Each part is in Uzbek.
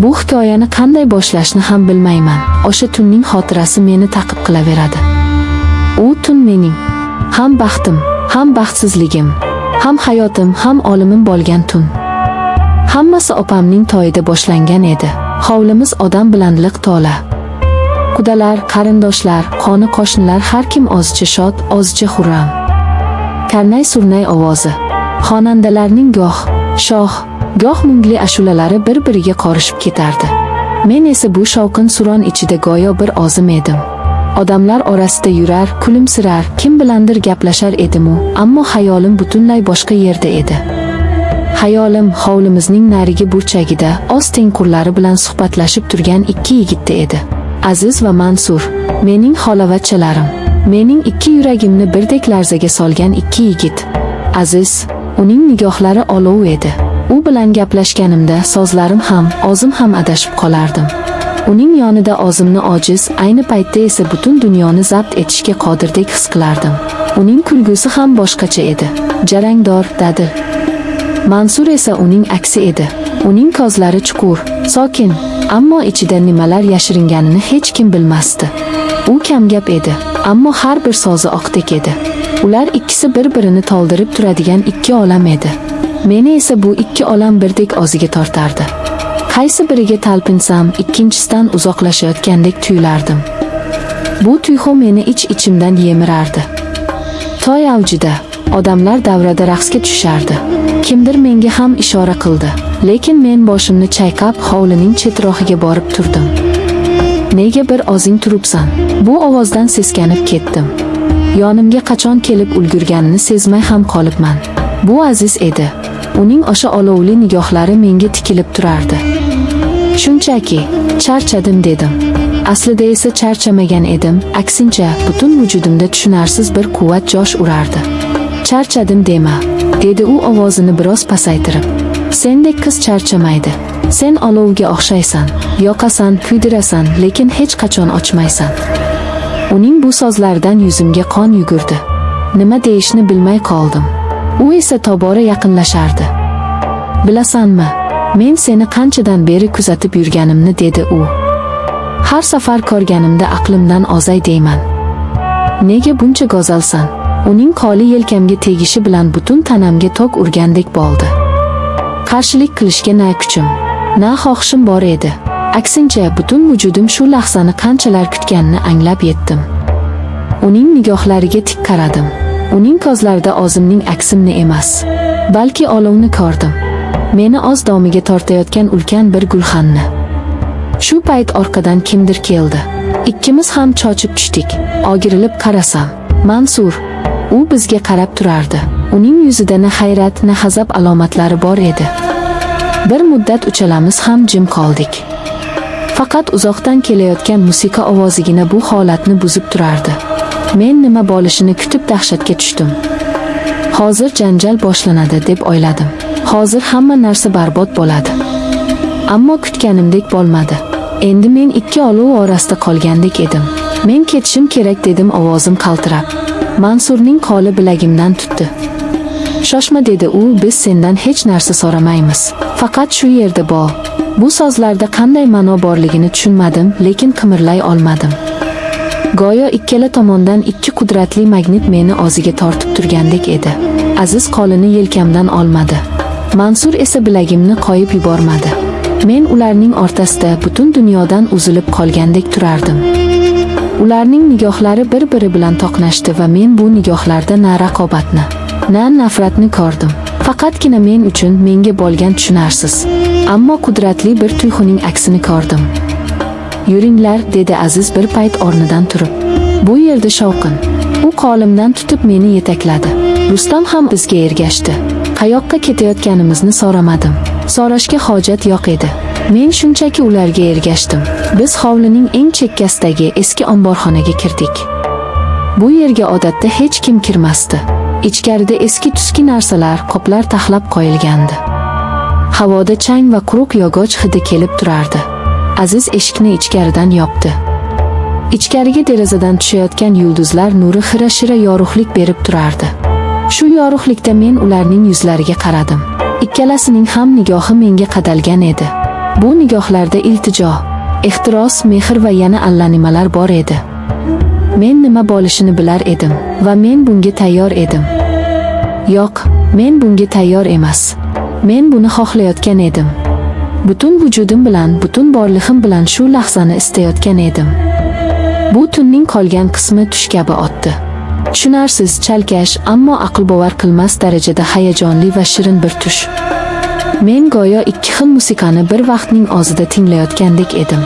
Bu hikoyani qanday boshlashni ham bilmayman. O'sha tunning xotirasi meni ta'qib qilaveradi. U tun mening ham baxtim, ham baxtsizligim, ham hayotim, ham olimim bo'lgan tun. Hammasi opamning to'yida boshlangan edi. Hovlimiz odam bilan liq to'la. Qudalar, qarindoshlar, qoni qo'shnilar har kim ozcha shod, ozcha xurram. Karnay-surnay ovozi, xonandalarning goh shoh, goh mungli ashulalari bir-biriga qorishib ketardi. Men esa bu shovqin suron ichida go'yo bir ozim edim. Odamlar orasida yurar, kulimsirar, kim bilandir gaplashar edim-u, ammo xayolim butunlay boshqa yerda edi. Hayolim hovlimizning narigi burchagida oz tengqurlari bilan suhbatlashib turgan ikki yigitda edi. Aziz va Mansur, mening xolavachchalarim, mening ikki yuragimni birdek larzaga solgan ikki yigit. Aziz, uning nigohlari olov edi. U bilan gaplashganimda so'zlarim ham, o'zim ham adashib qolardim. Uning yonida o'zimni ojiz, ayni paytda esa butun dunyoni zabt etishga qodirdek his qilardim. Uning kulgusi ham boshqacha edi, jarangdor, dadil. Mansur esa uning aksi edi. Uning ko'zlari chuqur, sokin, ammo ichida nimalar yashiringanini hech kim bilmasdi. U kamgap edi, ammo har bir so'zi oqdek edi. Ular ikkisi bir-birini to'ldirib turadigan ikki olam edi. Meni esa bu ikki olam birdek o'ziga tortardi. Qaysi biriga talpinsam, ikkinchisidan uzoqlashayotgandek tuyulardim. Bu tuyg'u meni ich-ichimdan yemirardi. To'y avjida odamlar davrada raqsga tushardi. Kimdir menga ham ishora qildi, lekin men boshimni chayqab hovlining chetroqiga borib turdim. Nega bir ozing turibsan? Bu ovozdan seskanib ketdim. Yonimga qachon kelib ulgurganini sezmay ham qolibman. Bu Aziz edi. Uning o'sha olovli nigohlari menga tikilib turardi. Shunchaki charchadim dedim. Aslida esa charchamagan edim, aksincha butun vujudimda tushunarsiz bir quvvat josh urardi. Charchadim dema, dedi u ovozini biroz pasaytirib. Sendek qiz charchamaydi. Sen olovga o'xshaysan, yoqasan, kuydirasan, lekin hech qachon ochmaysan. Uning bu so'zlaridan yuzimga qon yugurdi. Nima deyishni bilmay qoldim. U esa tobora yaqinlashardi. Bilasanmi, men seni qanchadan beri kuzatib yurganimni, dedi u. Har safar ko'rganimda aqlimdan ozay deyman. Nega buncha go'zalsan? Uning qo'li yelkamga tegishi bilan butun tanamga tok urgandek bo'ldi. Qarshilik qilishga na kuchim, na xohishim bor edi. Aksincha butun vujudim shu lahzani qanchalar kutganini anglab yetdim. Uning nigohlariga tik qaradim. Uning ko'zlarida o'zimning aksimni emas, balki olovni ko'rdim. Meni o'z domiga tortayotgan ulkan bir gulxanni. Shu payt orqadan kimdir keldi. Ikkimiz ham chochib tushdik. O'girilib qarasam, Mansur, u bizga qarab turardi. Uning yuzida na hayrat, na g'azab alomatlari bor edi. Bir muddat uchalamiz ham jim qoldik. Faqat uzoqdan kelayotgan musiqa ovozigina bu holatni buzib turardi. Men nima bo'lishini kutib dahshatga tushdim. Hozir janjal boshlanadi deb o'yladim. Hozir hamma narsa barbod bo'ladi. Ammo kutganimdek bo'lmadi. Endi men ikki olov orasida qolgandek edim. Men ketishim kerak dedim ovozim qaltirab. Mansurning qo'li bilagimdan tutdi. Shoshma, dedi u, biz sendan hech narsa so'ramaymiz. Faqat shu yerda bo'l. Bu so'zlarda qanday ma'no borligini tushunmadim, lekin qimirlay olmadim. Go'yo ikkala tomondan ikki qudratli magnit meni o'ziga tortib turgandek edi. Aziz qo'lini yelkamdan olmadi. Mansur esa bilagimni qo'yib yubormadi. Men ularning o'rtasida butun dunyodan uzilib qolgandek turardim. Ularning nigohlari bir-biri bilan to'qnashdi va men bu nigohlarda na raqobatni, na nafratni ko'rdim. Faqatgina men uchun menga bo'lgan tushunarsiz, ammo qudratli bir tuyg'uning aksini ko'rdim. Yuringlar, dedi Aziz bir payt o'rnidan turib. Bu yerda shovqin. U qo'limdan tutib meni yetakladi. Rustam ham bizga ergashdi. Qayoqqa ketayotganimizni so'ramadim. So'rashga hojat yo'q edi. Men shunchaki ularga ergashdim. Biz hovlining eng chekkasidagi eski omborxonaga kirdik. Bu yerga odatda hech kim kirmasdi. Ichkarida eski-tuski narsalar, qoplar taxlab qo'yilgandi. Havoda chang va quruq yog'och hidi kelib turardi. Aziz eshikni ichkaridan yopdi. Ichkariga derazadan tushayotgan yulduzlar nuri xira-shira yorug'lik berib turardi. Shu yorug'likda men ularning yuzlariga qaradim. Ikkalasining ham nigohi menga qadalgan edi. Bu nigohlarda iltijo, ehtiros, mehr va yana allanimalar bor edi. Men nima bo'lishini bilar edim va men bunga tayyor edim. Yo'q, men bunga tayyor emas. Men buni xohlayotgan edim. Butun vujudim bilan, butun borlig'im bilan shu lahzani istayotgan edim. Bu tunning qolgan qismi tush kabi o'tdi. Tushunarsiz, chalkash, ammo aql bovar qilmas darajada hayajonli va shirin bir tush. Men go'yo ikki xil musiqani bir vaqtning o'zida tinglayotgandek edim.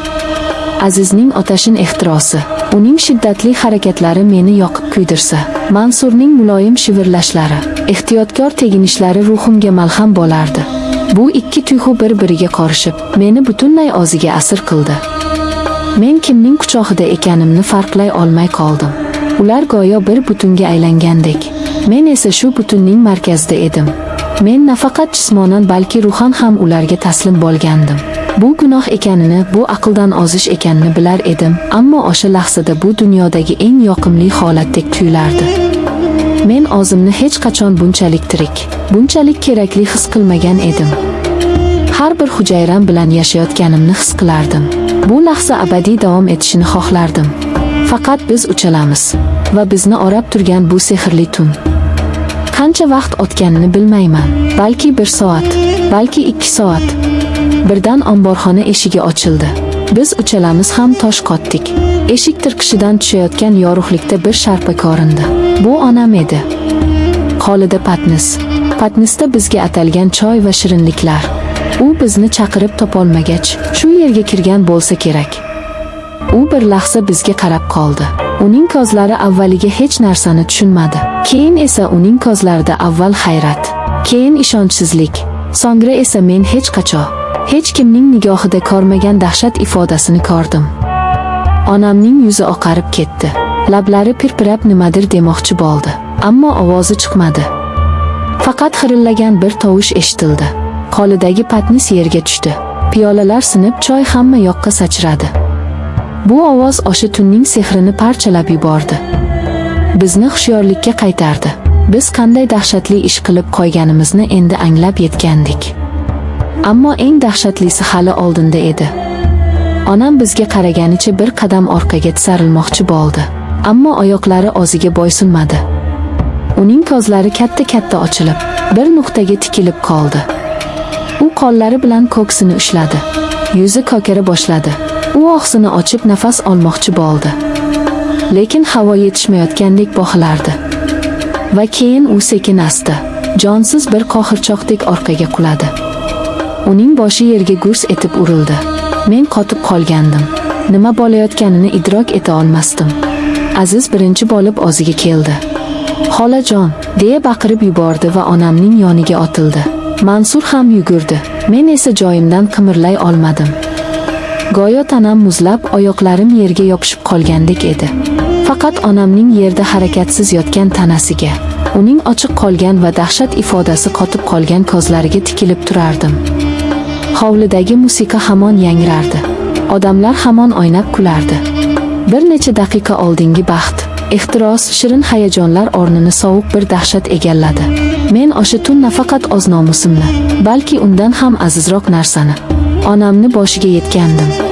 Azizning otashin ehtirosi, uning shiddatli harakatlari meni yoqib kuydirsa, Mansurning muloyim shivirlashlari, ehtiyotkor teginishlari ruhimga malham bo'lardi. Bu ikki tuyg'u bir-biriga qorishib, meni butunlay o'ziga asir qildi. Men kimning quchog'ida ekanimni farqlay olmay qoldim. Ular go'yo bir butunga aylangandek. Men esa shu butunning markazida edim. Men nafaqat jismonan, balki ruhan ham ularga taslim bo'lgandim. Bu gunoh ekanini, bu aqldan ozish ekanini bilar edim, ammo o'sha lahzada bu dunyodagi eng yoqimli holatdek tuyulardi. Men o'zimni hech qachon bunchalik tirik, bunchalik kerakli his qilmagan edim. Har bir hujayram bilan yashayotganimni his qilardim. Bu lahza abadiy davom etishini xohlardim. Faqat biz uchalamiz va bizni o'rab turgan bu sehrli tun. Qancha vaqt o'tganini bilmayman. Balki 1 soat, balki 2 soat. Birdan omborxona eshigi ochildi. Biz uchalamiz ham tosh qotdik. Eshik tirqishidan tushayotgan yorug'likda bir sharpa ko'rindi. Bu onam edi. Qo'lida patnis. Patnisda bizga atalgan choy va shirinliklar. U bizni chaqirib topolmagach, shu yerga kirgan bo'lsa kerak. U bir lahza bizga qarab qoldi. Uning ko'zlari avvaliga hech narsani tushunmadi. Keyin esa uning ko'zlarida avval hayrat, keyin ishonchsizlik, so'ngra esa men hech qachon, hech kimning nigohida ko'rmagan dahshat ifodasini ko'rdim. Onamning yuzi oqarib ketdi. Lablari pirpirab nimadir demoqchi bo'ldi, ammo ovozi chiqmadi. Faqat xirillagan bir tovush eshitildi. Qo'lidagi patnis yerga tushdi. Piyolalar sinib, choy hamma yoqqa sachradi. Bu ovoz o'sha tunning sehrini parchalab yubordi. Bizni hushyorlikka qaytardi. Biz qanday dahshatli ish qilib qo'yganimizni endi anglab yetgandik. Ammo eng dahshatlisi hali oldinda edi. Onam bizga qaraganicha bir qadam orqaga tisarilmoqchi bo'ldi, ammo oyoqlari o'ziga bo'ysunmadi. Uning ko'zlari katta-katta ochilib, bir nuqtaga tikilib qoldi. U qo'llari bilan ko'ksini ushladi. Yuzi ko'kara boshladi. U og'zini ochib nafas olmoqchi bo'ldi. Lekin havo yetishmayotgandek boqilardi. Va keyin u sekin-asta, jonsiz bir qo'g'irchoqdek orqaga quladi. Uning boshi yerga gurs etib urildi. Men qotib qolgandim. Nima bo'layotganini idrok eta olmasdim. Aziz birinchi bo'lib o'ziga keldi. "Xolajon!" deya baqirib yubordi va onamning yoniga otildi. Mansur ham yugurdi. Men esa joyimdan qimirlay olmadim. Go'yo tanam muzlab, oyoqlarim yerga yopishib qolgandek edi. Faqat onamning yerda harakatsiz yotgan tanasiga, uning ochiq qolgan va dahshat ifodasi qotib qolgan ko'zlariga tikilib turardim. Hovlidagi musiqa hamon yangrardi. Odamlar hamon o'ynab kulardi. Bir necha daqiqa oldingi baxt, ehtiros, shirin hayajonlar o'rnini sovuq bir dahshat egalladi. Men o'sha tun nafaqat o'z nomusimni, balki undan ham azizroq narsani, onamni boshiga yetgandim.